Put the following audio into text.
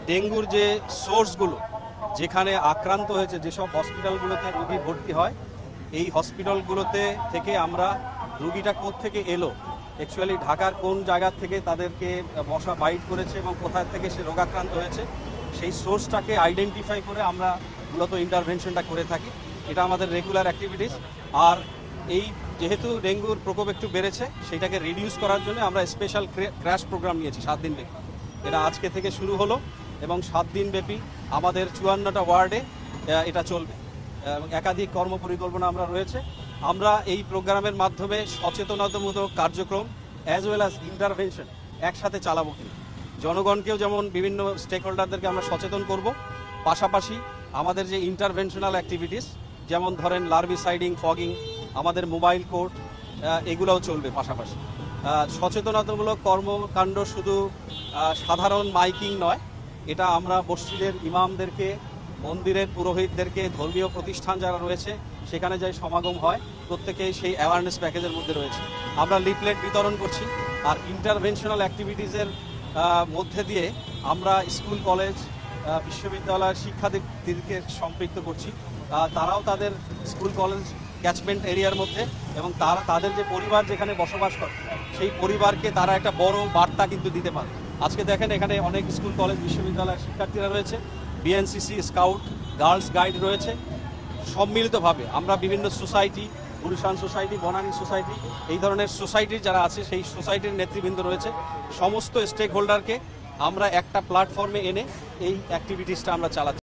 ডেঙ্গুর যে সোর্সগুলো, যেখানে আক্রান্ত হয়েছে, যেসব হসপিটালগুলোতে রোগী ভর্তি হয়, এই হসপিটালগুলোতে থেকে আমরা রুগীটা কোত্থেকে এলো, অ্যাকচুয়ালি ঢাকার কোন জায়গা থেকে তাদেরকে মশা বাইট করেছে এবং কোথায় থেকে সে রোগাক্রান্ত হয়েছে, সেই সোর্সটাকে আইডেন্টিফাই করে আমরা মূলত ইন্টারভেনশনটা করে থাকি। এটা আমাদের রেগুলার অ্যাক্টিভিটিস। আর এই যেহেতু ডেঙ্গুর প্রকোপ একটু বেড়েছে, সেটাকে রিডিউস করার জন্য আমরা স্পেশাল ক্র্যাশ প্রোগ্রাম নিয়েছি 7 দিন ব্যাপী। এটা আজকে থেকে শুরু হলো এবং 7 দিন ব্যাপী আমাদের 54টা ওয়ার্ডে এটা চলবে। একাধিক কর্মপরিকল্পনা আমরা রয়েছে। আমরা এই প্রোগ্রামের মাধ্যমে সচেতনতামূলক কার্যক্রম অ্যাজ ওয়েল অ্যাজ ইন্টারভেনশন একসাথে চালাবো কিনা, জনগণকেও যেমন বিভিন্ন স্টেক হোল্ডারদেরকে আমরা সচেতন করব, পাশাপাশি আমাদের যে ইন্টারভেনশনাল অ্যাক্টিভিটিস, যেমন ধরেন লার্ভিসাইডিং, ফগিং, আমাদের মোবাইল কোর্ট, এগুলোও চলবে পাশাপাশি। সচেতনতামূলক কর্মকাণ্ড শুধু সাধারণ মাইকিং নয়, এটা আমরা মসজিদের ইমামদেরকে, মন্দিরের পুরোহিতদেরকে, ধর্মীয় প্রতিষ্ঠান যারা রয়েছে সেখানে যাই সমাগম হয়, প্রত্যেকেই সেই অ্যাওয়ারনেস প্যাকেজের মধ্যে রয়েছে। আমরা লিফলেট বিতরণ করছি। আর ইন্টারভেনশনাল অ্যাক্টিভিটিসের মধ্যে দিয়ে আমরা স্কুল, কলেজ, বিশ্ববিদ্যালয়ের শিক্ষার্থীদেরকে সম্পৃক্ত করছি। তারাও তাদের স্কুল, কলেজ ক্যাচমেন্ট এরিয়ার মধ্যে এবং তাদের যে পরিবার যেখানে বসবাস করে, সেই পরিবারকে তারা একটা বড় বার্তা কিন্তু দিতে পারে। আজকে দেখেন এখানে অনেক স্কুল, কলেজ, বিশ্ববিদ্যালয়ের শিক্ষার্থীরা রয়েছে, বিএনসিসি, স্কাউট, গার্লস গাইড রয়েছে। সম্মিলিতভাবে আমরা বিভিন্ন society, Gulshan society, Banani society, এই ধরনের সোসাইটির যারা আছে, সেই সোসাইটির নেতৃবৃন্দ রয়েছে, সমস্ত স্টেক হোল্ডারকে আমরা একটা প্ল্যাটফর্মে এনে এই অ্যাক্টিভিটিসটা আমরা চালাচ্ছি।